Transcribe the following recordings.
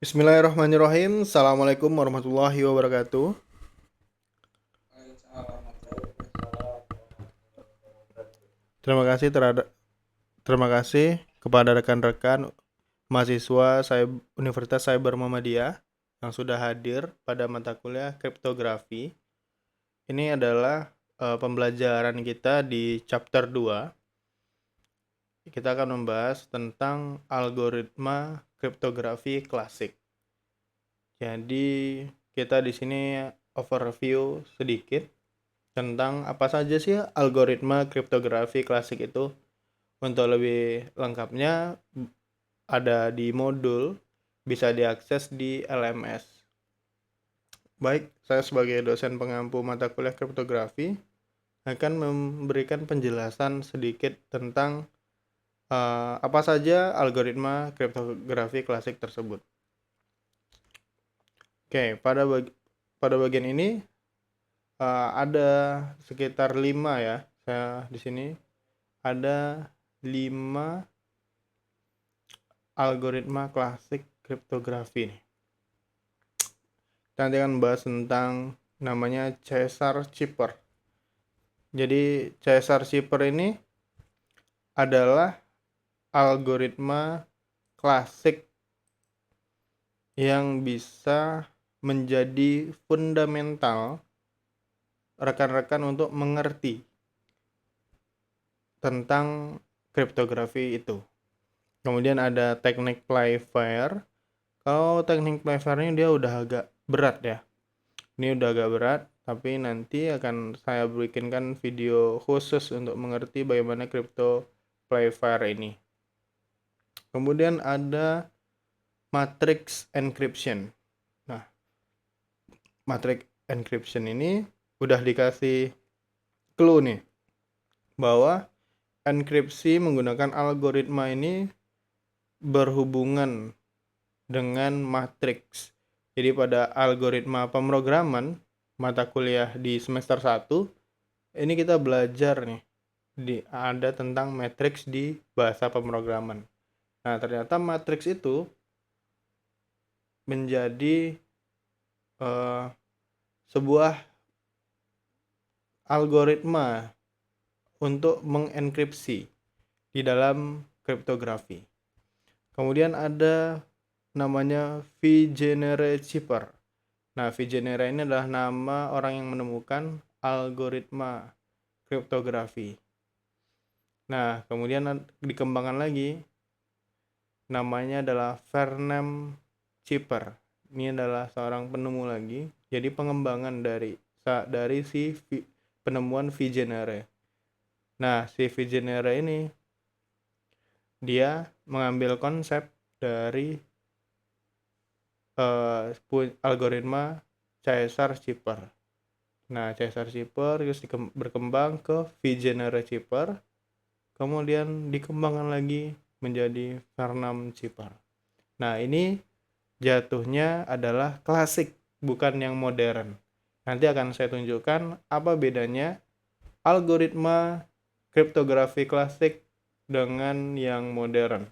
Bismillahirrahmanirrahim. Assalamualaikum warahmatullahi wabarakatuh. Terima kasih kepada rekan-rekan mahasiswa Universitas Cyber Muhammadiyah yang sudah hadir pada mata kuliah kriptografi. Ini adalah pembelajaran kita di chapter 2. Kita akan membahas tentang algoritma kriptografi klasik. Jadi kita di sini overview sedikit tentang apa saja sih algoritma kriptografi klasik itu. Untuk lebih lengkapnya ada di modul, bisa diakses di LMS. Baik, saya sebagai dosen pengampu mata kuliah kriptografi akan memberikan penjelasan sedikit tentang apa saja algoritma kriptografi klasik tersebut. Oke, pada bagian ini ada sekitar 5 ya. Saya di sini ada 5 algoritma klasik kriptografi nih. Kita nanti akan membahas tentang namanya Caesar Shipper. Jadi Caesar Shipper ini adalah algoritma klasik yang bisa menjadi fundamental rekan-rekan untuk mengerti tentang kriptografi itu. Kemudian ada teknik Playfair. Kalau teknik Playfair ini dia udah agak berat ya. Ini udah agak berat, tapi nanti akan saya bikinkan video khusus untuk mengerti bagaimana crypto Playfair ini. Kemudian ada matrix encryption. Nah, matrix encryption ini udah dikasih clue nih bahwa enkripsi menggunakan algoritma ini berhubungan dengan matriks. Jadi pada algoritma pemrograman mata kuliah di semester 1 ini kita belajar nih ada tentang matriks di bahasa pemrograman. Nah, ternyata matriks itu menjadi sebuah algoritma untuk mengenkripsi di dalam kriptografi. Kemudian ada namanya Vigenère Shipper. Nah, Vigenère ini adalah nama orang yang menemukan algoritma kriptografi. Nah, kemudian dikembangkan lagi, namanya adalah Vernam Shipper. Ini adalah seorang penemu lagi. Jadi pengembangan dari si penemuan Vigenère. Nah, si Vigenère ini dia mengambil konsep dari algoritma Caesar Shipper. Nah, Caesar Shipper terus berkembang ke Vigenère Shipper, kemudian dikembangkan lagi menjadi Vernam Shipper. Nah, ini jatuhnya adalah klasik, bukan yang modern. Nanti akan saya tunjukkan apa bedanya algoritma kriptografi klasik dengan yang modern.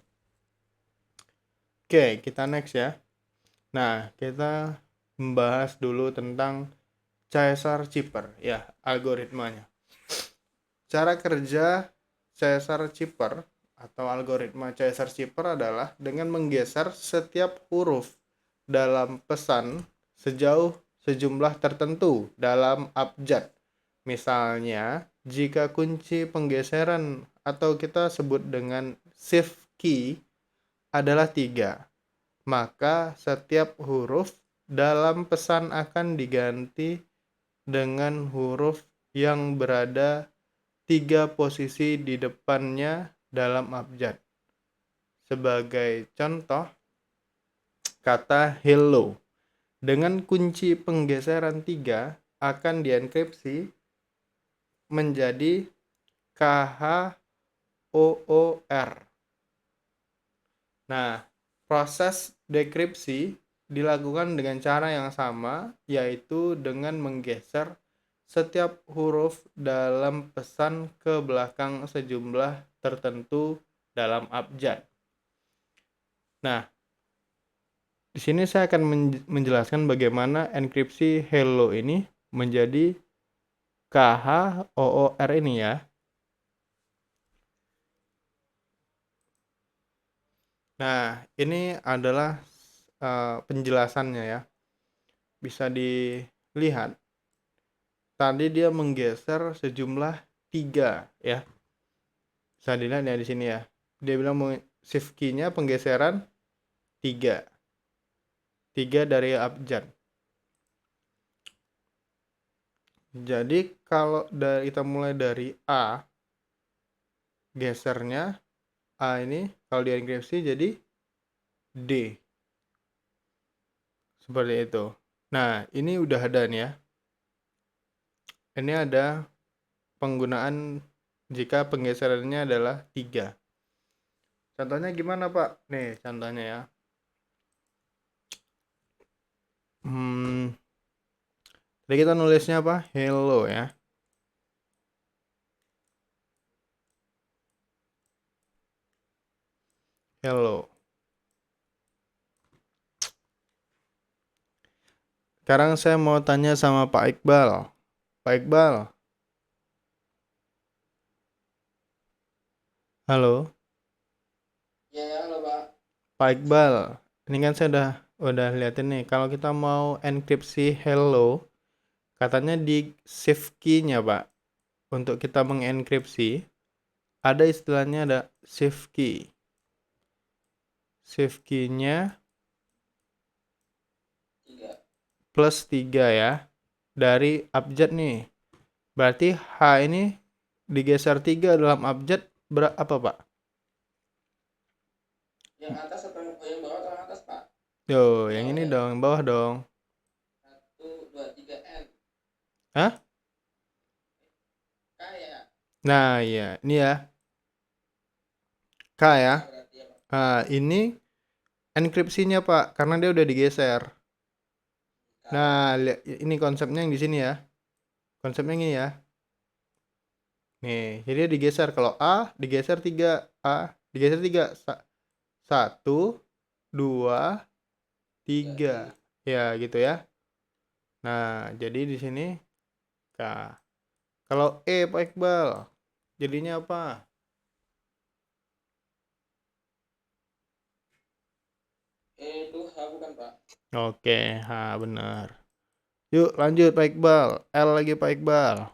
Oke, kita next ya. Nah, kita membahas dulu tentang Caesar Shipper, ya, algoritmanya. Cara kerja Caesar Shipper atau algoritma Caesar Shipper adalah dengan menggeser setiap huruf dalam pesan sejauh sejumlah tertentu dalam abjad. Misalnya, jika kunci penggeseran atau kita sebut dengan shift key adalah 3, maka setiap huruf dalam pesan akan diganti dengan huruf yang berada 3 posisi di depannya dalam abjad. Sebagai contoh, kata hello dengan kunci penggeseran 3 akan dienkripsi menjadi KHOOR. Nah, proses dekripsi dilakukan dengan cara yang sama, yaitu dengan menggeser setiap huruf dalam pesan ke belakang sejumlah tertentu dalam abjad. Nah, Di sini saya akan menjelaskan bagaimana enkripsi hello ini menjadi KHOOR ini ya. Nah, ini adalah penjelasannya ya. Bisa dilihat. Tadi dia menggeser sejumlah 3 ya. Bisa dilihat ya di sini ya. Dia bilang shift key-nya penggeseran 3. 3 dari abjad. Jadi kalau kita mulai dari A, gesernya A ini kalau dienkripsi jadi D. Seperti itu. Nah, ini udah ada nih ya. Ini ada penggunaan jika penggeserannya adalah 3. Contohnya gimana, Pak? Nih, contohnya ya. Jadi kita nulisnya apa? Hello ya. Hello. Sekarang saya mau tanya sama Pak Iqbal. Pak Iqbal. Halo. Ya, halo Pak. Pak Iqbal. Ini kan saya udah liatin nih. Kalau kita mau enkripsi hello, katanya di shift key-nya, Pak. Untuk kita mengenkripsi, ada istilahnya ada shift key. Shift key-nya 3. plus 3 ya. Dari abjad nih. Berarti H ini digeser 3 dalam abjad berapa, Pak? Yang atas atau yang bawah atau yang atas, Pak? Yo, yang Bawah ini ya. dong, yang bawah dong. 1, 2, 3 N. Hah? K ya. Nah, iya. Ini ya. K K ya. berarti ya, Pak. Nah, ini enkripsinya, Pak, karena dia udah digeser. K. Nah, ini konsepnya yang di sini ya. Konsepnya ini ya. Nih, jadi dia digeser. Kalau A digeser 3. A digeser 3. 1, 2, 3. Jadi Ya, gitu ya. Nah, jadi di sini K. Kalau E, Pak Iqbal, jadinya apa? E itu H bukan, Pak? Oke, H benar. Yuk lanjut Pak Iqbal. L lagi Pak Iqbal.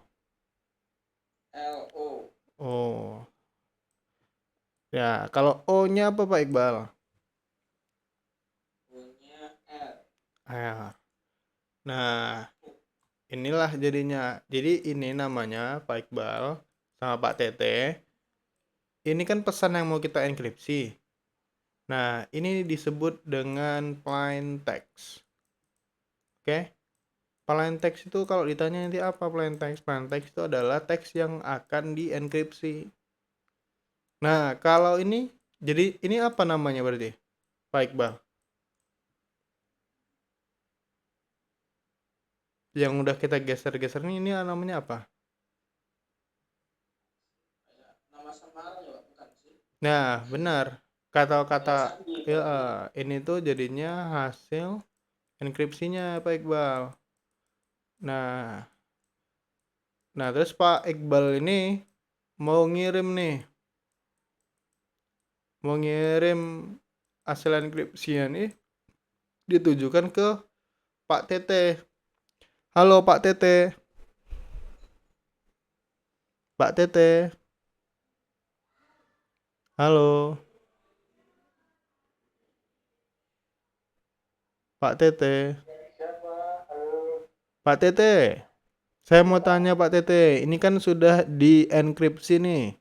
L O. Oh. Ya, kalau O-nya apa Pak Iqbal? O-nya R. R. Nah, inilah jadinya. Jadi ini namanya Pak Iqbal sama Pak Tete. Ini kan pesan yang mau kita enkripsi. Nah, ini disebut dengan plain text. Oke? Plain text itu kalau ditanya nanti apa plain text? Plain text itu adalah teks yang akan dienkripsi. Nah, kalau ini jadi ini apa namanya berarti? Pak Iqbal. Yang udah kita geser-geser ini namanya apa? Kayak nama samaran ya, Pak? Bukan sih? Nah, benar. Kayak Kata-kata sandi ya, berarti. ini tuh jadinya hasil enkripsinya Pak Iqbal. Nah, nah terus Pak Iqbal ini mau ngirim nih, mau ngirim hasil enkripsinya nih ditujukan ke Pak Tete. Halo Pak Tete. Pak Tete. Halo Pak Tete. Pak Tete. Saya mau tanya Pak Tete, ini kan sudah dienkripsi nih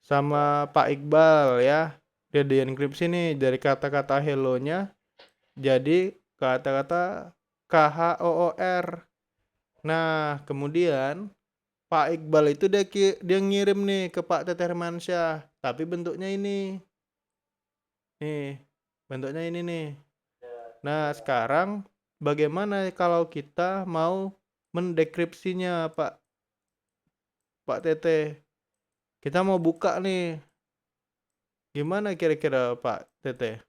sama Pak Iqbal ya. Dia dienkripsi nih dari kata-kata hello-nya jadi kata-kata KHOOR. Nah, kemudian Pak Iqbal itu dia ngirim nih ke Pak Tete Hermansyah, tapi bentuknya ini. Nih, bentuknya ini nih. Nah, sekarang bagaimana kalau kita mau mendekripsinya, Pak Tete? Kita mau buka nih. Gimana kira-kira Pak Tete?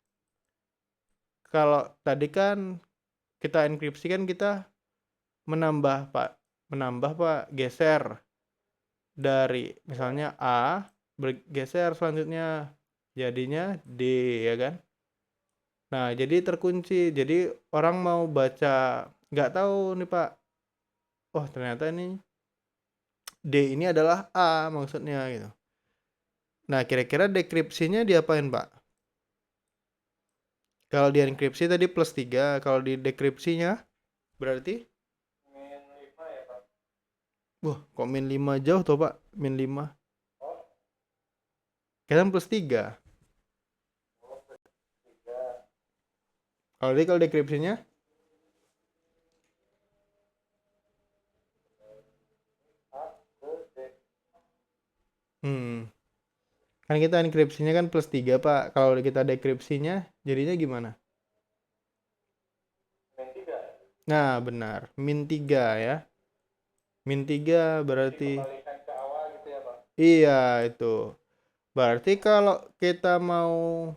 kalau tadi kan kita enkripsi kan kita menambah Pak, geser dari misalnya A bergeser selanjutnya jadinya D, ya kan. Nah, jadi terkunci. Jadi orang mau baca nggak tahu nih Pak. Oh, ternyata ini D ini adalah A maksudnya gitu. Nah, kira-kira dekripsinya diapain Pak? Kalau di enkripsi tadi +3, kalau di dekripsinya berarti? -5 ya Pak. Wah, kok -5 jauh tuh Pak? -5. Kan +3. Kalau dekripsinya? Hmm. Kan kita enkripsinya kan +3 Pak. Kalau kita dekripsinya jadinya gimana? -3. Nah, benar. -3 ya. -3 berarti Dikembalikan ke awal gitu ya Pak. iya itu. Berarti kalau kita mau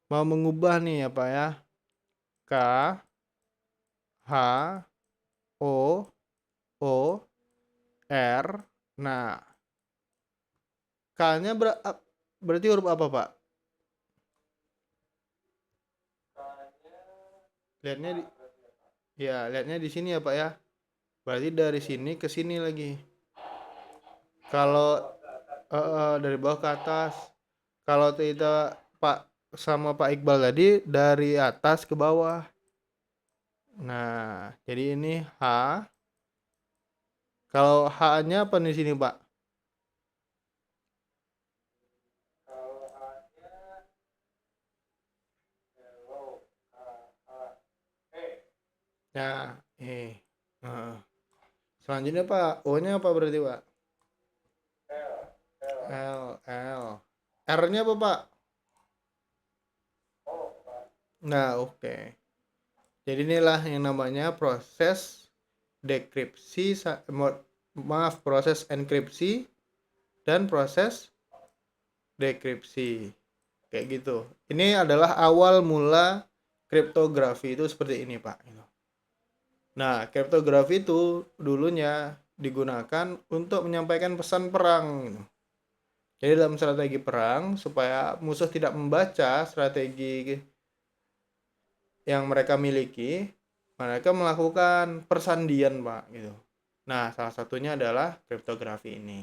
mengubah nih apa ya? K H O O R. Nah, K-nya berarti huruf apa, Pak? Lihatnya di lihatnya di sini ya, Pak ya. Berarti dari sini ke sini lagi. Kalau dari bawah ke atas. Kalau tidak Pak sama Pak Iqbal tadi dari atas ke bawah. Nah, jadi ini H. Kalau H-nya apa di sini, Pak? Kalau A-nya hello, Nah, Heeh. Selanjutnya Pak, O-nya apa berarti Pak? L. R-nya apa Pak? Nah, oke. Jadi inilah yang namanya proses dekripsi, proses enkripsi dan proses dekripsi. Kayak gitu. Ini adalah awal mula kriptografi itu seperti ini Pak. Nah, kriptografi itu dulunya digunakan untuk menyampaikan pesan perang. Jadi dalam strategi perang, supaya musuh tidak membaca strategi yang mereka miliki, mereka melakukan persandian, Pak, gitu. Nah, salah satunya adalah kriptografi ini.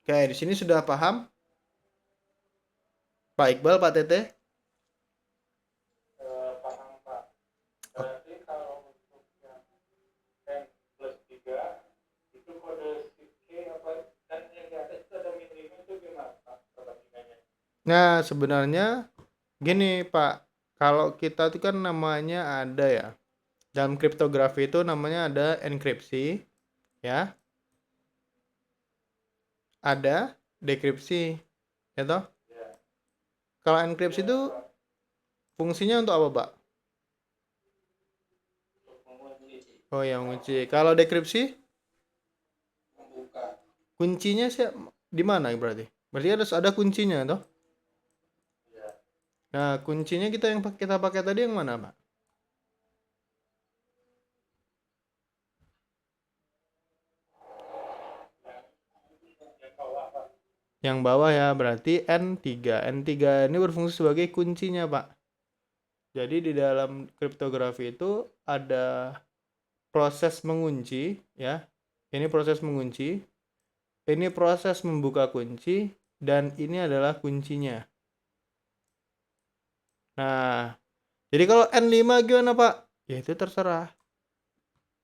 Oke, di sini sudah paham? Pak Iqbal, Pak Tete? paham Pak. Berarti kalau untuk yang N+3 itu kode K apa dan yang di atas itu ada -5 itu gimana Pak perbandingannya? Nah, sebenarnya gini, Pak. Kalau kita itu kan namanya ada ya. Dalam kriptografi itu namanya ada enkripsi, ya. Ada dekripsi, ya toh? Ya. Kalau enkripsi itu fungsinya untuk apa, Pak? Untuk mengunci, Oh ya, mengunci. Kalau dekripsi, membuka. kuncinya sih di mana berarti? Berarti harus ada kuncinya, toh? Ya. Nah, kuncinya kita pakai tadi yang mana, Pak? Yang bawah Pak. Yang bawah ya, berarti N3. N3 ini berfungsi sebagai kuncinya, Pak. Jadi di dalam kriptografi itu ada proses mengunci, ya. Ini proses mengunci, ini proses membuka kunci, dan ini adalah kuncinya. Nah, jadi kalau N5 gimana, Pak? Ya itu terserah.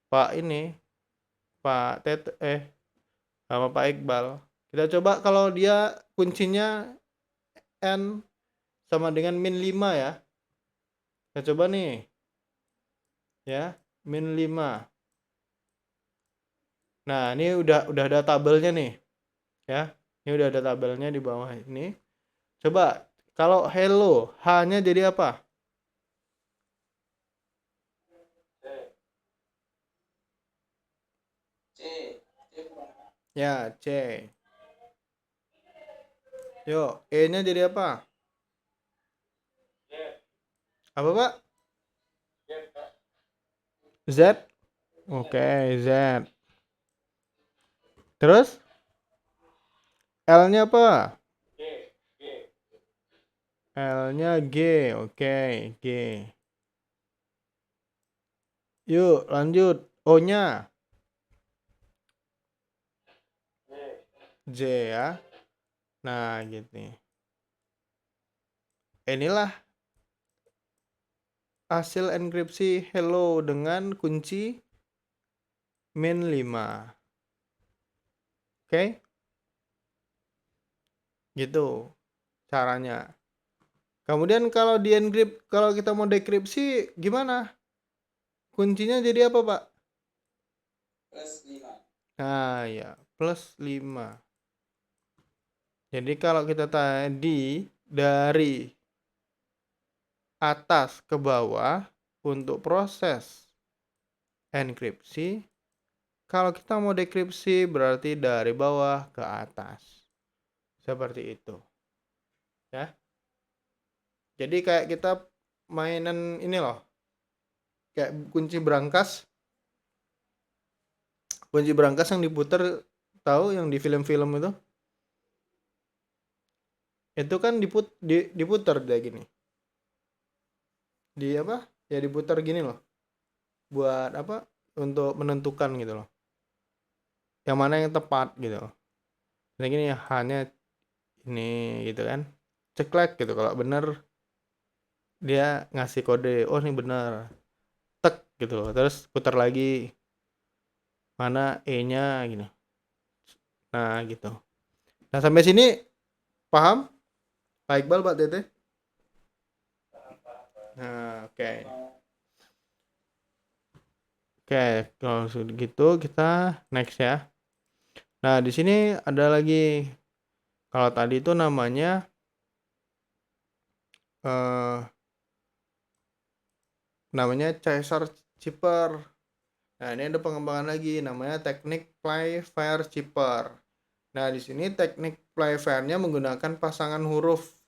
Pak ini, Pak Tete, sama Pak Iqbal. Kita coba kalau dia kuncinya N sama dengan -5 ya. Kita coba nih. Ya, -5. Nah, ini udah ada tabelnya nih, ya. Ini udah ada tabelnya di bawah ini. Coba kalau hello, H-nya jadi apa? C. C bukan. Ya, C. Yuk, E-nya jadi apa? Apa Pak? Z, Pak. Z? Oke, Z. Terus L-nya apa? G, G. L-nya G. Oke, G. Yuk, lanjut. O-nya Z. J ya. Nah, gitu. Inilah hasil enkripsi hello dengan kunci min 5. Oke? Gitu caranya. Kemudian kalau kalau kita mau dekripsi gimana? Kuncinya jadi apa, Pak? Plus 5. Nah, ya, plus 5. Jadi kalau kita tadi dari atas ke bawah untuk proses enkripsi, kalau kita mau dekripsi berarti dari bawah ke atas. Seperti itu. Ya. Jadi kayak kita mainan ini loh. Kayak kunci berangkas. Kunci berangkas yang diputer, tahu yang di film-film itu? Itu kan diputer kayak gini. Di apa? Ya diputer gini loh. Buat apa? Untuk menentukan gitu loh. Yang mana yang tepat gitu loh. Nah gini ya, hanya ini gitu kan. Ceklek gitu, kalau bener dia ngasih kode, oh ini bener. Tek gitu loh. Terus putar lagi, mana E-nya gitu. Nah gitu. Nah sampai sini paham? Pak Iqbal, Pak Tete? Nah, oke. Oke, kalau sudah gitu kita next ya. Nah, di sini ada lagi. Kalau tadi itu eh namanya Caesar Chipper. Nah, ini ada pengembangan lagi namanya teknik Playfair Chipper. Nah, di sini teknik Playfair-nya menggunakan pasangan huruf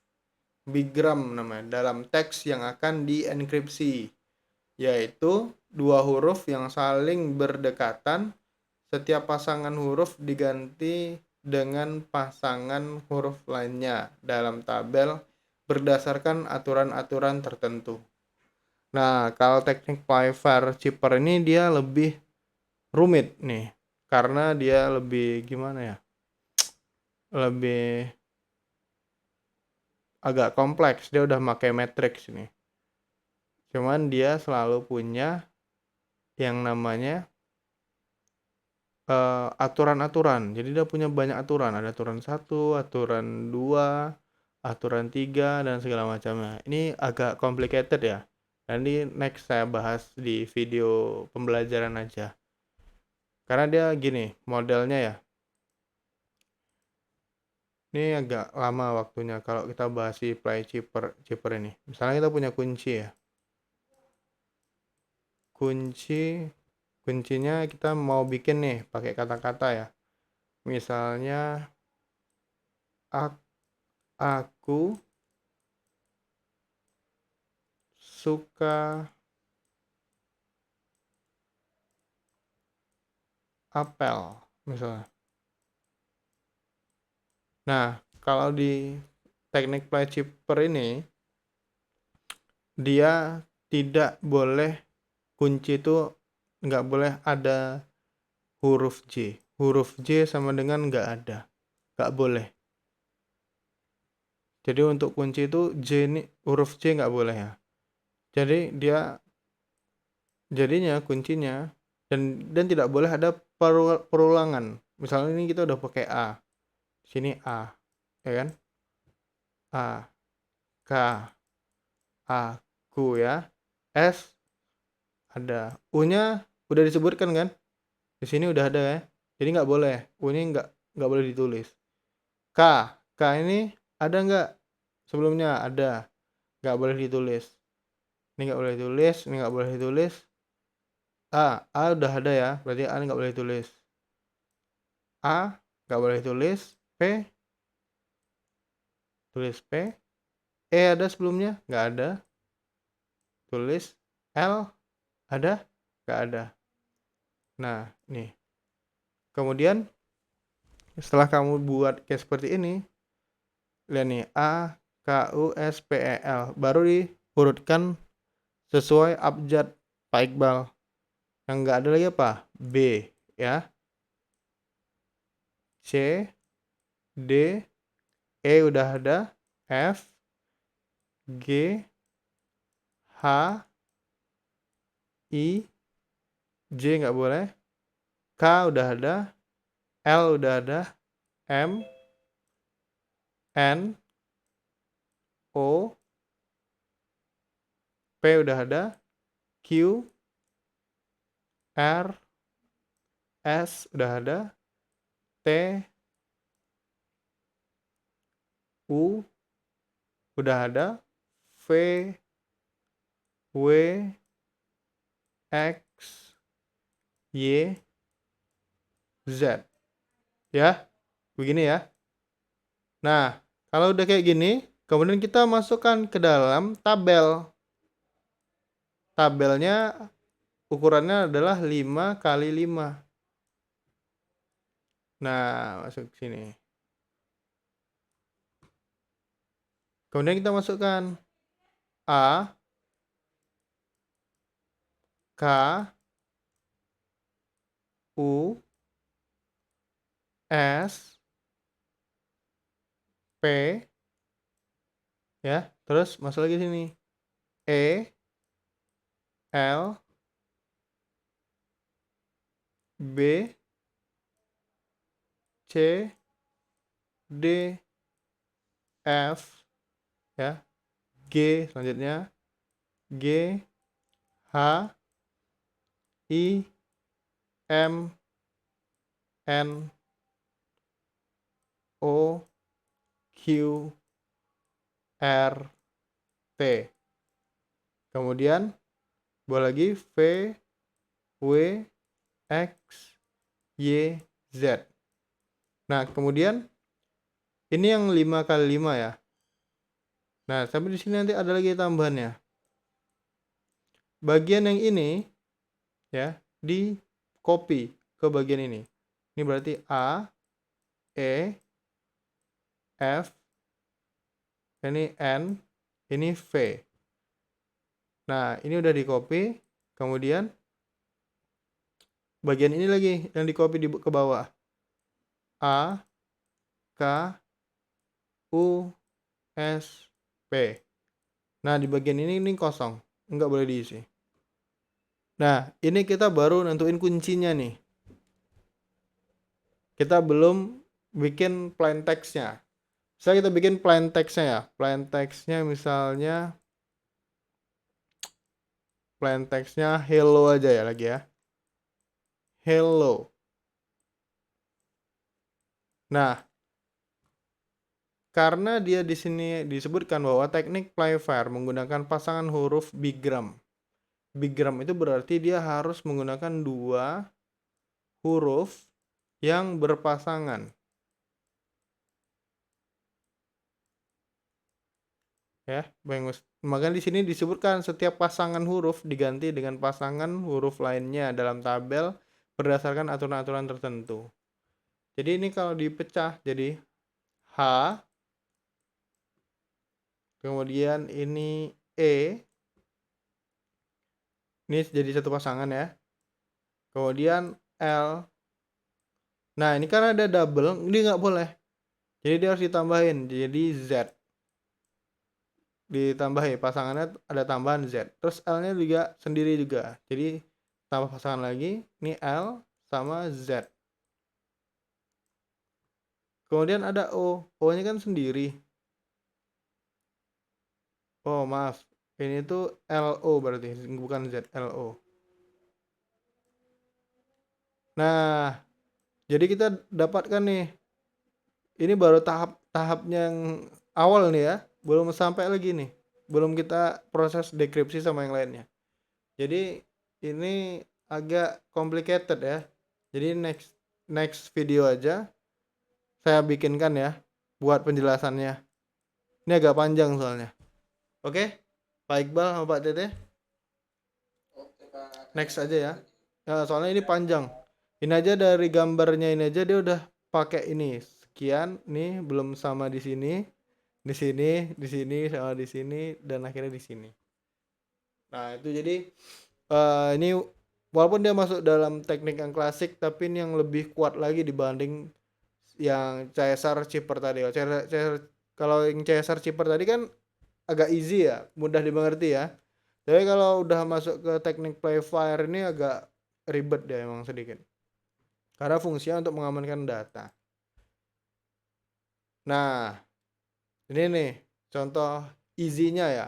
bigram namanya dalam teks yang akan dienkripsi, yaitu dua huruf yang saling berdekatan. Setiap pasangan huruf diganti dengan pasangan huruf lainnya dalam tabel berdasarkan aturan-aturan tertentu. Nah, kalau teknik Playfair Chipper ini dia lebih rumit nih, karena dia lebih gimana ya? Lebih agak kompleks. Dia udah pakai matrix ini. Cuman dia selalu punya yang namanya aturan-aturan. Jadi dia punya banyak aturan. Ada aturan 1, aturan 2, aturan 3, dan segala macamnya. Ini agak complicated ya. Dan ini next saya bahas di video pembelajaran aja. Karena dia gini, modelnya ya. Ini agak lama waktunya kalau kita bahas si play chipper ini. Misalnya kita punya kunci ya. Kuncinya kita mau bikin nih pakai kata-kata ya. Misalnya aku suka apel misalnya. Nah, kalau di teknik play chipper ini dia tidak boleh, kunci itu nggak boleh ada huruf J. Huruf J sama dengan nggak ada, nggak boleh. Jadi untuk kunci itu J ini, huruf J nggak boleh ya. Jadi jadinya kuncinya dan tidak boleh ada perulangan. Misalnya ini kita udah pakai A, sini A, ya kan? A, K, aku ya. S ada. U-nya udah disebutkan kan? Di sini udah ada ya. Jadi nggak boleh. U-nya nggak boleh ditulis. K, K ini ada nggak? Sebelumnya ada. Nggak boleh ditulis. Ini nggak boleh ditulis. Ini nggak boleh ditulis. A udah ada ya. Berarti A nggak boleh ditulis. A nggak boleh ditulis. P, tulis P. E ada sebelumnya? Nggak ada. tulis L, ada? Nggak ada. Nah, nih. Kemudian setelah kamu buat kayak seperti ini, lihat nih, A, K, U, S, P, E, L. Baru diurutkan sesuai abjad Pak Iqbal. Yang nggak ada lagi apa? B, ya. C, D, E udah ada. F, G, H, I, J nggak boleh. K udah ada. L udah ada. M, N, O, P udah ada. Q, R, S udah ada. T, U udah ada. V, W, X, Y, Z. Ya, begini ya. Nah, kalau udah kayak gini, kemudian kita masukkan ke dalam tabel. Tabelnya ukurannya adalah 5 kali 5. Nah, masuk ke sini. Kemudian kita masukkan A, K, U, S, P, ya. Terus masuk lagi sini. E, L, B, C, D, F, ya. G selanjutnya. G, H, I, M, N, O, Q, R, T. Kemudian boleh lagi V, W, X, Y, Z. Nah, kemudian ini yang 5 kali 5 ya. Nah, sampai di sini nanti ada lagi tambahannya. Bagian yang ini ya, di copy ke bagian ini. Ini berarti A, E, F, ini N, ini V. Nah, ini udah di copy. Kemudian bagian ini lagi yang di copy ke bawah. A, K, U, S, P. Nah, di bagian ini kosong, nggak boleh diisi. Nah, ini kita baru nentuin kuncinya nih. Kita belum bikin plain text-nya. Misalnya kita bikin plain text-nya ya. Plain text-nya misalnya plain text-nya hello aja ya lagi ya. Hello. Nah, karena dia di sini disebutkan bahwa teknik Playfair menggunakan pasangan huruf bigram. Bigram itu berarti dia harus menggunakan 2 huruf yang berpasangan. Ya, maka di sini disebutkan setiap pasangan huruf diganti dengan pasangan huruf lainnya dalam tabel berdasarkan aturan-aturan tertentu. Jadi ini kalau dipecah jadi H, kemudian ini E, ini jadi satu pasangan ya. Kemudian L. Nah, ini karena ada double, ini nggak boleh. Jadi dia harus ditambahin, jadi Z. Ditambahin pasangannya ada tambahan Z. Terus L-nya juga sendiri juga. Jadi tambah pasangan lagi, ini L sama Z. Kemudian ada O. O-nya kan sendiri. Oh, maaf. Ini tuh LO berarti, bukan Z, LO. Nah, jadi kita dapatkan nih. Ini baru tahap yang awal nih ya. Belum sampai lagi nih. Belum kita proses dekripsi sama yang lainnya. Jadi ini agak complicated ya. Jadi next video aja saya bikinkan ya buat penjelasannya. Ini agak panjang soalnya. Oke, Pak Iqbal sama Pak Tete. Next aja ya. Ya, soalnya ini panjang. Ini aja dari gambarnya ini aja dia udah pakai ini. Sekian, nih belum sama di sini, di sini, di sini, sama di sini, dan akhirnya di sini. Nah, itu jadi ini walaupun dia masuk dalam teknik yang klasik, tapi ini yang lebih kuat lagi dibanding yang Caesar Chipper tadi. Kalau yang Caesar Chipper tadi kan agak easy ya, mudah dimengerti ya. Jadi kalau udah masuk ke teknik play fire ini agak ribet deh emang sedikit. Karena fungsinya untuk mengamankan data. Nah, ini nih contoh easy-nya ya,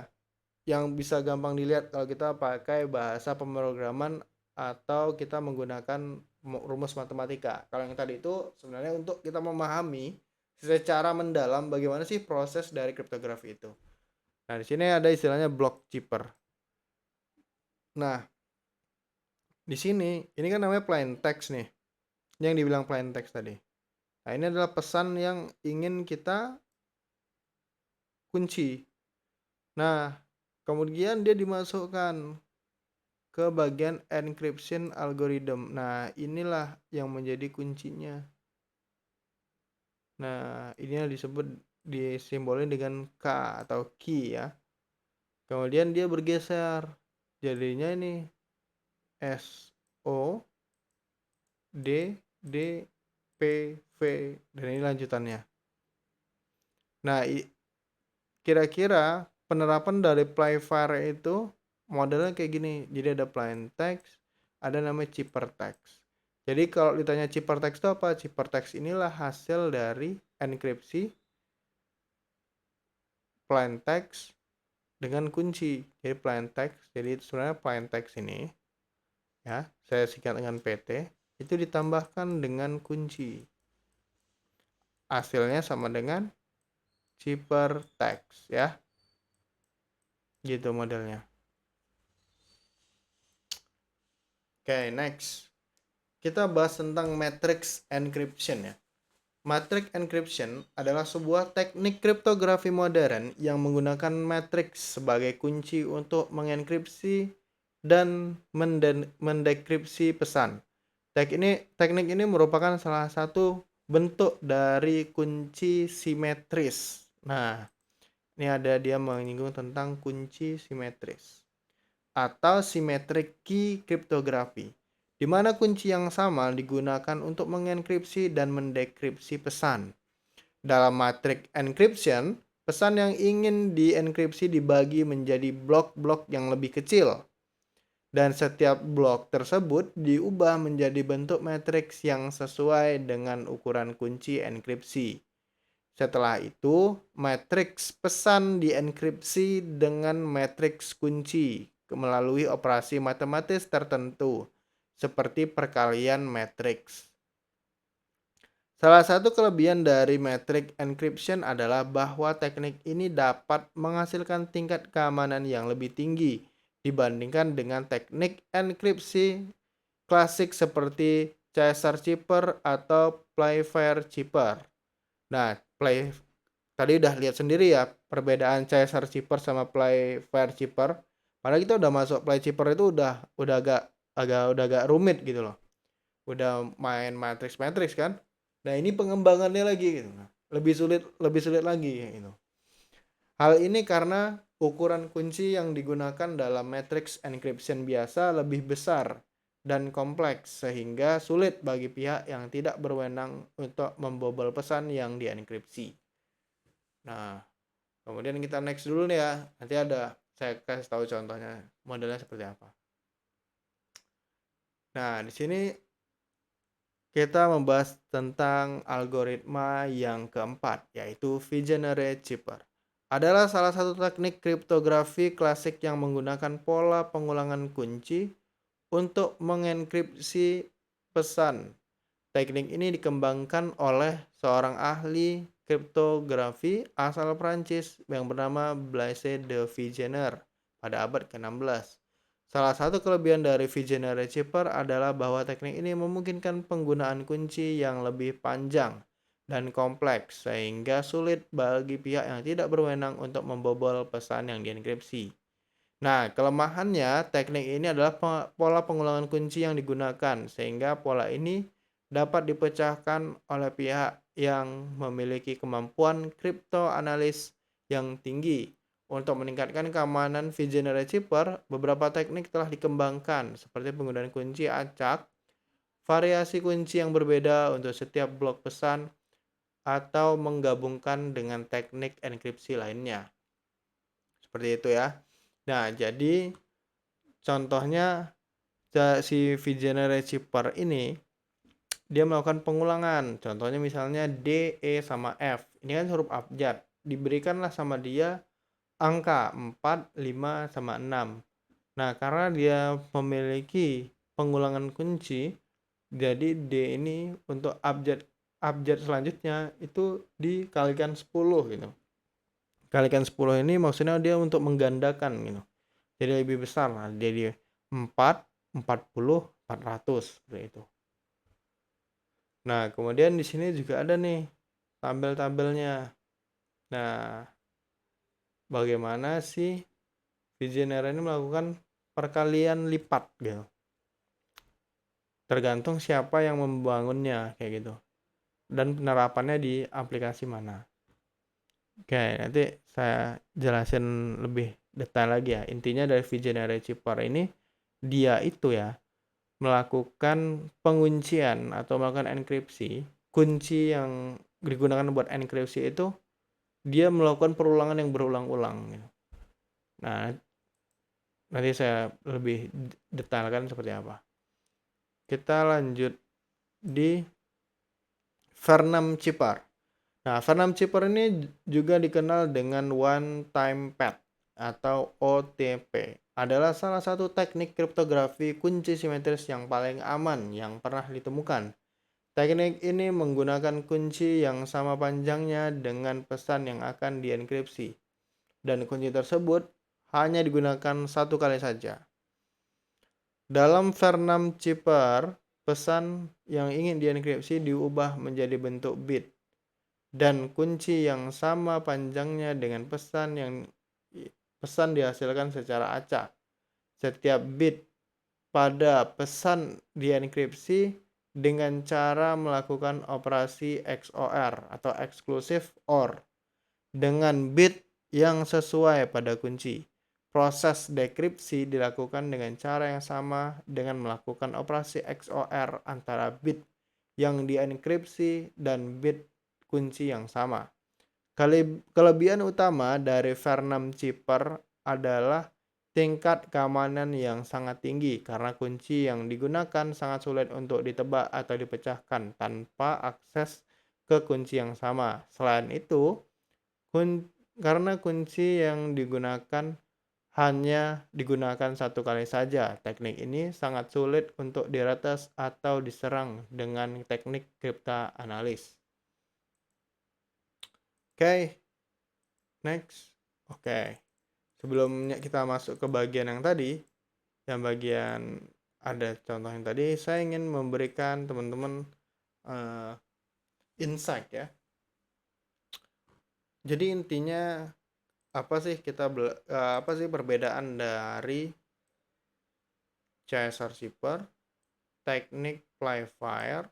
yang bisa gampang dilihat kalau kita pakai bahasa pemrograman atau kita menggunakan rumus matematika. Kalau yang tadi itu sebenarnya untuk kita memahami secara mendalam bagaimana sih proses dari kriptografi itu. Nah, di sini ada istilahnya block chipper. Nah, di sini ini kan namanya plain text nih. Yang dibilang plain text tadi. Nah, ini adalah pesan yang ingin kita kunci. Nah, kemudian dia dimasukkan ke bagian encryption algorithm. Nah, inilah yang menjadi kuncinya. Nah, inilah disebut disimbolin dengan K atau key ya. Kemudian dia bergeser. Jadinya ini S O D D P V dan ini lanjutannya. Nah, kira-kira penerapan dari Playfire itu modelnya kayak gini. Jadi ada plain text, ada namanya chipper text. Jadi kalau ditanya chipper text itu apa? Chipper text inilah hasil dari enkripsi plain text dengan kunci. Jadi plain text, jadi sebenarnya plain text ini ya, saya singkat dengan PT, itu ditambahkan dengan kunci. Hasilnya sama dengan chipper text ya. Gitu modelnya. Oke, next. Kita bahas tentang matrix encryption ya. Matrix encryption adalah sebuah teknik kriptografi modern yang menggunakan matrix sebagai kunci untuk mengenkripsi dan mendekripsi pesan. Teknik ini merupakan salah satu bentuk dari kunci simetris. Nah, ini ada dia menyinggung tentang kunci simetris atau symmetric key cryptography, di mana kunci yang sama digunakan untuk mengenkripsi dan mendekripsi pesan. Dalam matrix encryption, pesan yang ingin dienkripsi dibagi menjadi blok-blok yang lebih kecil, dan setiap blok tersebut diubah menjadi bentuk matriks yang sesuai dengan ukuran kunci enkripsi. Setelah itu, matriks pesan dienkripsi dengan matriks kunci melalui operasi matematis tertentu, seperti perkalian matriks. Salah satu kelebihan dari matrix encryption adalah bahwa teknik ini dapat menghasilkan tingkat keamanan yang lebih tinggi dibandingkan dengan teknik enkripsi klasik seperti Caesar Chipper atau Playfair Chipper. Nah, tadi udah lihat sendiri ya perbedaan Caesar Chipper sama Playfair Chipper. Padahal kita udah masuk Play Chipper itu udah agak rumit gitu loh. Udah main matrix kan. Nah, ini pengembangannya lagi gitu. Lebih sulit lagi gitu. Hal ini karena ukuran kunci yang digunakan dalam matrix encryption biasa lebih besar dan kompleks sehingga sulit bagi pihak yang tidak berwenang untuk membobol pesan yang dienkripsi. Nah, kemudian kita next dulu nih ya. Nanti saya kasih tahu contohnya modelnya seperti apa. Nah, di sini kita membahas tentang algoritma yang keempat, yaitu Vigenère Chipper. Adalah salah satu teknik kriptografi klasik yang menggunakan pola pengulangan kunci untuk mengenkripsi pesan. Teknik ini dikembangkan oleh seorang ahli kriptografi asal Prancis yang bernama Blaise de Vigenère pada abad ke-16. Salah satu kelebihan dari Vigenère Chipper adalah bahwa teknik ini memungkinkan penggunaan kunci yang lebih panjang dan kompleks sehingga sulit bagi pihak yang tidak berwenang untuk membobol pesan yang dienkripsi. Nah, kelemahannya teknik ini adalah pola pengulangan kunci yang digunakan, sehingga pola ini dapat dipecahkan oleh pihak yang memiliki kemampuan kriptoanalis yang tinggi. Untuk meningkatkan keamanan Vigenère Chipper, beberapa teknik telah dikembangkan, seperti penggunaan kunci acak, variasi kunci yang berbeda untuk setiap blok pesan, atau menggabungkan dengan teknik enkripsi lainnya. Seperti itu ya. Nah, jadi contohnya si Vigenère Chipper ini dia melakukan pengulangan. Contohnya misalnya D, E sama F. Ini kan huruf abjad. Diberikanlah sama dia angka 4, 5 sama 6. Nah, karena dia memiliki pengulangan kunci, jadi D ini untuk abjad abjad selanjutnya itu dikalikan 10 gitu. Kalikan 10 ini maksudnya dia untuk menggandakan gitu. Jadi lebih besar. Nah, jadi 4, 40, 400 seperti itu. Nah, kemudian di sini juga ada nih tabel-tabelnya. Nah, bagaimana sih Vigenère ini melakukan perkalian lipat gitu. Tergantung siapa yang membangunnya kayak gitu. Dan penerapannya di aplikasi mana. Oke, nanti saya jelasin lebih detail lagi ya. Intinya dari Vigenère Chipper ini dia itu ya melakukan penguncian atau melakukan enkripsi. Kunci yang digunakan buat enkripsi itu dia melakukan perulangan yang berulang-ulang gitu. Nah, nanti saya lebih detailkan seperti apa. Kita lanjut di Vernam Chipper. Nah, Vernam Chipper ini juga dikenal dengan One Time Pad atau OTP. Adalah salah satu teknik kriptografi kunci simetris yang paling aman yang pernah ditemukan. Teknik ini menggunakan kunci yang sama panjangnya dengan pesan yang akan dienkripsi. Dan kunci tersebut hanya digunakan satu kali saja. Dalam Vernam Chipper, pesan yang ingin dienkripsi diubah menjadi bentuk bit dan kunci yang sama panjangnya dengan pesan dihasilkan secara acak. Setiap bit pada pesan dienkripsi dengan cara melakukan operasi XOR atau exclusive OR dengan bit yang sesuai pada kunci. Proses dekripsi dilakukan dengan cara yang sama dengan melakukan operasi XOR antara bit yang dienkripsi dan bit kunci yang sama. Kelebihan utama dari Vernam Chipper adalah tingkat keamanan yang sangat tinggi karena kunci yang digunakan sangat sulit untuk ditebak atau dipecahkan tanpa akses ke kunci yang sama. Selain itu, karena kunci yang digunakan hanya digunakan satu kali saja, teknik ini sangat sulit untuk diretas atau diserang dengan teknik kriptoanalis. Oke, next. Oke, sebelumnya kita masuk ke bagian yang tadi, yang bagian ada contoh yang tadi, saya ingin memberikan teman-teman insight ya. Jadi intinya apa sih apa sih perbedaan dari CSR Chipper, teknik Playfire,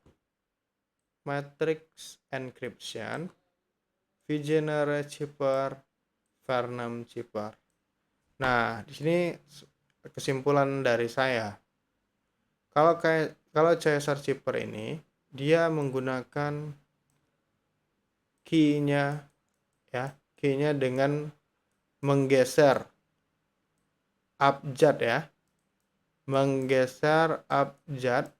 matrix encryption, Vigenère Chipper, Vernam Chipper. Nah, di sini kesimpulan dari saya. Kalau CSR Chipper ini dia menggunakan key-nya ya, key-nya dengan menggeser abjad ya. Menggeser abjad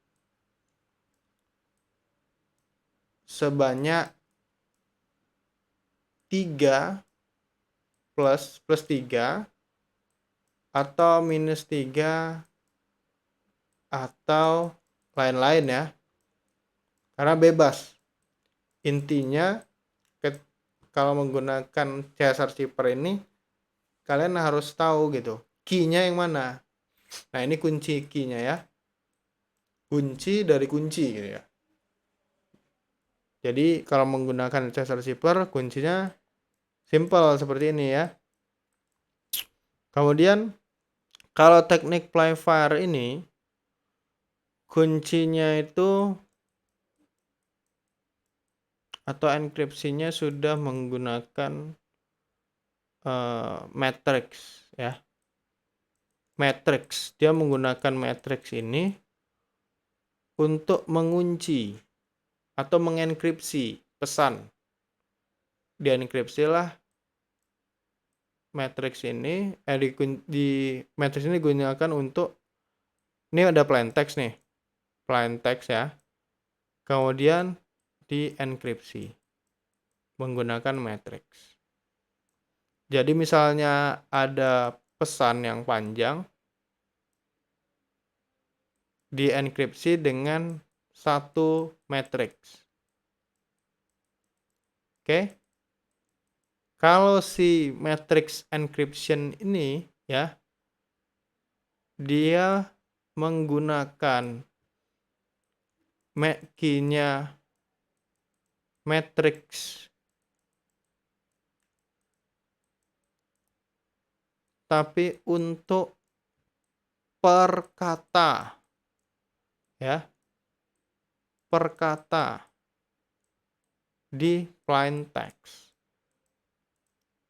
sebanyak 3 plus 3 atau minus 3 atau lain-lain ya. Karena bebas. Intinya kalau menggunakan CSR Chipper ini kalian harus tahu gitu. Key-nya yang mana? Nah, ini kunci key-nya ya. Kunci dari kunci gitu ya. Jadi kalau menggunakan CSR Chipper kuncinya simple seperti ini ya. Kemudian Kalau teknik Playfire ini kuncinya itu atau enkripsinya sudah menggunakan matrix ya. Matrix, dia menggunakan matrix ini untuk mengunci atau mengenkripsi pesan. Dienkripsilah matrix ini di matrix ini digunakan untuk, ini ada plain text nih. Plain text ya. Kemudian dienkripsi menggunakan matrix. Jadi misalnya ada pesan yang panjang dienkripsi dengan satu matrix. Oke. Kalau si matrix encryption ini ya, dia menggunakan key-nya matrix tapi untuk per kata ya, per kata di plain text.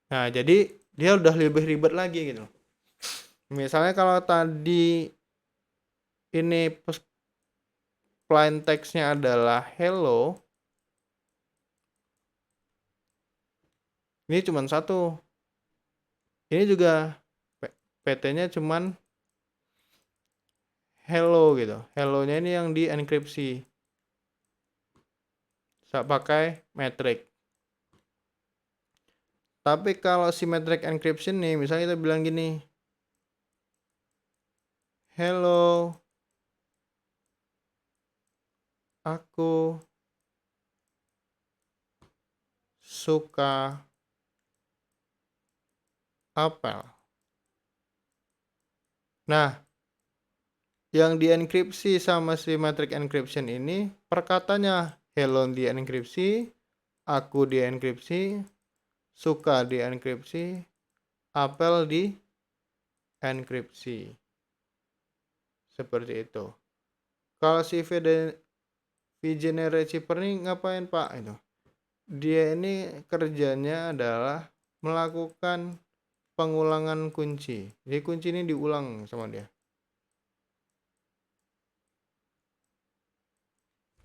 Nah, jadi dia udah lebih ribet lagi gitu. Misalnya kalau tadi ini plain text-nya adalah hello, ini cuma satu. Ini juga PT-nya cuman hello gitu. Hello-nya ini yang dienkripsi pakai matrix. Tapi kalau si matrix encryption nih, misalnya kita bilang gini, hello, aku suka apel. Nah, yang dienkripsi sama si matrix encryption ini perkatanya hello dienkripsi, aku dienkripsi, suka dienkripsi, apel dienkripsi. Seperti itu. Kalau si VGeneReceiver ini ngapain Pak itu? Dia ini kerjanya adalah melakukan pengulangan kunci. Jadi kunci ini diulang sama dia.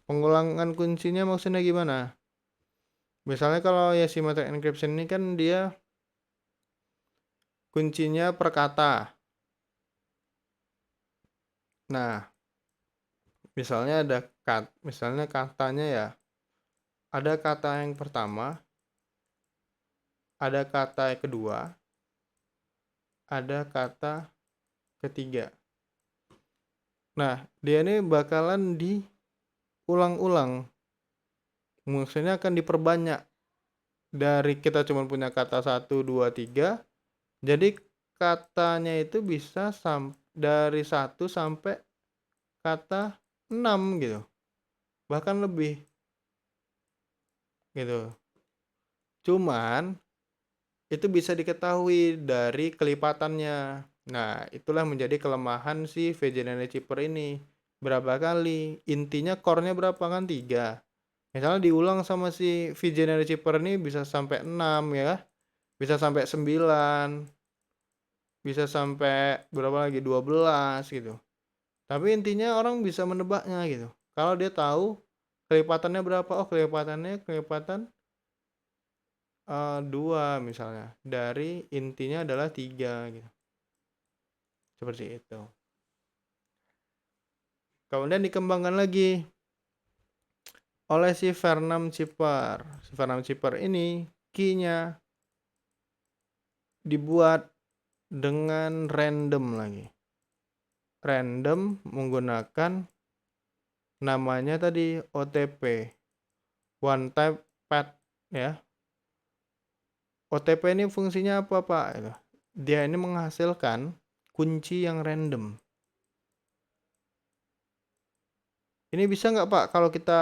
Pengulangan kuncinya maksudnya gimana? Misalnya kalau ya si matrix encryption ini kan dia kuncinya per kata. Nah, misalnya ada misalnya katanya ya, ada kata yang pertama, ada kata yang kedua, ada kata ketiga. Nah, dia ini bakalan diulang-ulang. Maksudnya akan diperbanyak. Dari kita cuma punya kata 1, 2, 3. Jadi katanya itu bisa dari 1 sampai kata 6 gitu. Bahkan lebih. Gitu. Cuman itu bisa diketahui dari kelipatannya. Nah, itulah menjadi kelemahan si VGeneReceiver ini. Berapa kali? Intinya core-nya berapa kan? 3. Misalnya diulang sama si VGeneReceiver ini bisa sampai 6 ya. Bisa sampai 9. Bisa sampai berapa lagi? 12 gitu. Tapi intinya orang bisa menebaknya gitu. Kalau dia tahu kelipatannya berapa? Oh, kelipatan 2 misalnya. Dari intinya adalah 3 gitu. Seperti itu. Kemudian dikembangkan lagi oleh si Vernam Chipper. Si Vernam Chipper ini key-nya dibuat dengan random lagi. Random menggunakan namanya tadi OTP. One Time Pad ya. OTP ini fungsinya apa Pak? Dia ini menghasilkan kunci yang random. Ini bisa nggak Pak kalau kita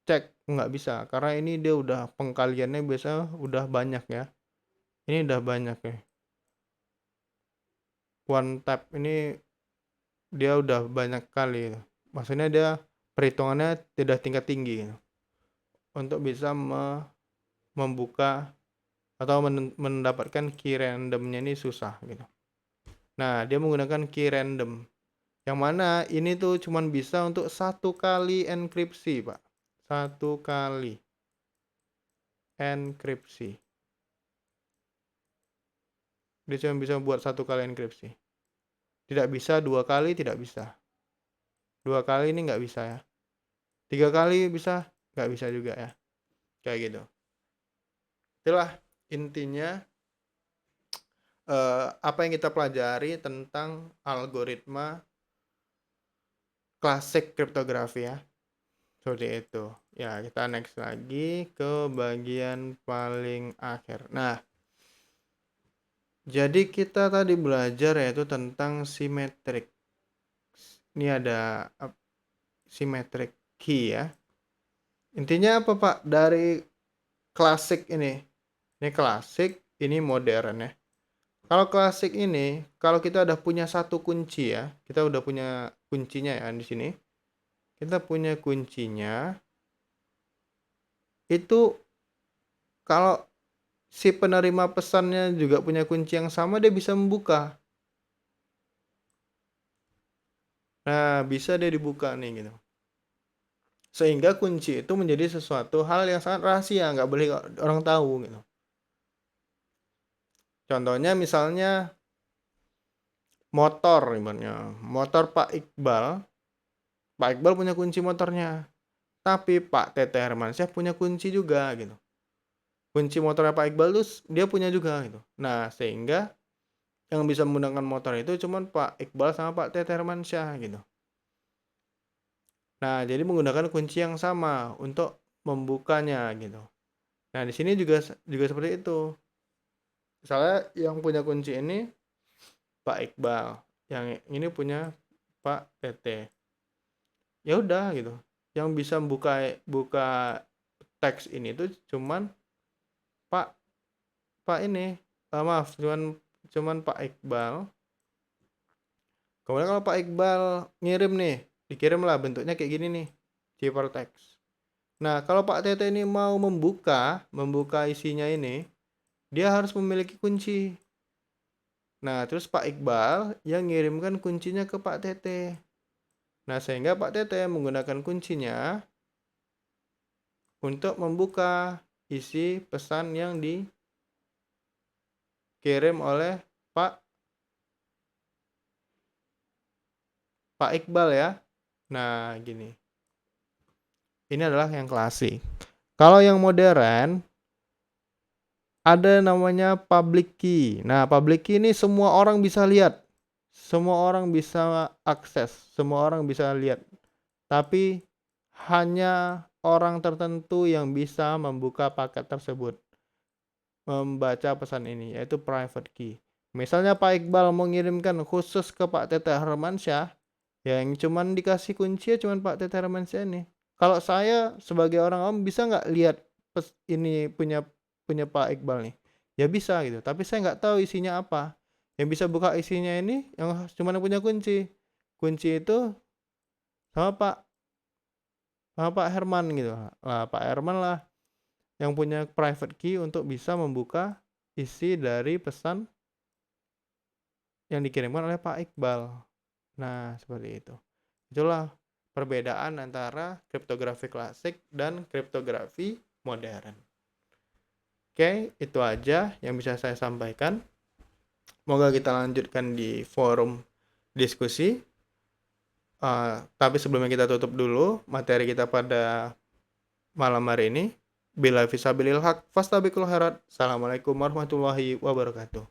cek? Nggak bisa, karena ini dia udah pengkaliannya biasa udah banyak ya. Ini udah banyak ya. one tap ini dia udah banyak kali gitu. Maksudnya dia perhitungannya tidak tingkat tinggi gitu. Untuk bisa membuka atau mendapatkan key randomnya ini susah gitu. Nah, dia menggunakan key random. Yang mana ini tuh cuman bisa untuk 1 kali enkripsi, Pak. 1 kali enkripsi. Dia cuma bisa buat 1 kali enkripsi. Tidak bisa 2 kali, tidak bisa. 2 kali ini nggak bisa ya. 3 kali bisa, nggak bisa juga ya. Kayak gitu. Itulah intinya apa yang kita pelajari tentang algoritma klasik kriptografi ya. Seperti itu. Ya, kita next lagi ke bagian paling akhir. Nah, jadi kita tadi belajar yaitu tentang symmetric. Ini ada symmetric key ya. Intinya apa, Pak? Dari klasik ini. Ini klasik, ini modern ya. Kalau klasik ini, kalau kita udah punya satu kunci ya, kita udah punya kuncinya ya di sini. Kita punya kuncinya. Itu kalau si penerima pesannya juga punya kunci yang sama, dia bisa membuka. Nah, bisa dia dibuka nih gitu. Sehingga kunci itu menjadi sesuatu hal yang sangat rahasia, nggak boleh orang tahu gitu. Contohnya misalnya motor, ibaratnya motor Pak Iqbal punya kunci motornya, tapi Pak Tete Hermansyah punya kunci juga gitu. Kunci motornya Pak Iqbal tuh dia punya juga gitu. Nah, sehingga yang bisa menggunakan motor itu cuman Pak Iqbal sama Pak Tete Hermansyah gitu. Nah, jadi menggunakan kunci yang sama untuk membukanya gitu. Nah, di sini juga seperti itu. Misalnya yang punya kunci ini Pak Iqbal, yang ini punya Pak Tete. Ya udah gitu. Yang bisa buka teks ini tuh cuman Pak ini. Maaf, cuman Pak Iqbal. Kemudian kalau Pak Iqbal ngirim nih, dikirim lah bentuknya kayak gini nih, ciphertext. Nah, kalau Pak Tete ini mau membuka isinya ini, dia harus memiliki kunci. Nah, terus Pak Iqbal yang ngirimkan kuncinya ke Pak Tete. Nah, sehingga Pak Tete menggunakan kuncinya untuk membuka isi pesan yang dikirim oleh Pak Iqbal ya. Nah, gini. Ini adalah yang klasik. Kalau yang modern, ada namanya public key. Nah, public key ini semua orang bisa lihat. Semua orang bisa akses, semua orang bisa lihat. Tapi hanya orang tertentu yang bisa membuka paket tersebut, membaca pesan ini, yaitu private key. Misalnya Pak Iqbal mau mengirimkan khusus ke Pak Tete Hermansyah, yang cuman dikasih kunci ya cuman Pak Tete Hermansyah ini. Kalau saya sebagai orang awam bisa nggak lihat ini punya Pak Iqbal nih? Ya bisa gitu, tapi saya nggak tahu isinya apa. Yang bisa buka isinya ini yang cuman punya kunci. Kunci itu sama Pak Herman gitu. Lah Pak Herman lah yang punya private key untuk bisa membuka isi dari pesan yang dikirimkan oleh Pak Iqbal. Nah, seperti itu. Itulah perbedaan antara kriptografi klasik dan kriptografi modern. Oke, itu aja yang bisa saya sampaikan. Semoga kita lanjutkan di forum diskusi. Tapi sebelumnya kita tutup dulu materi kita pada malam hari ini. Bila fisabilil haq, fastabiqul khairat. Assalamualaikum warahmatullahi wabarakatuh.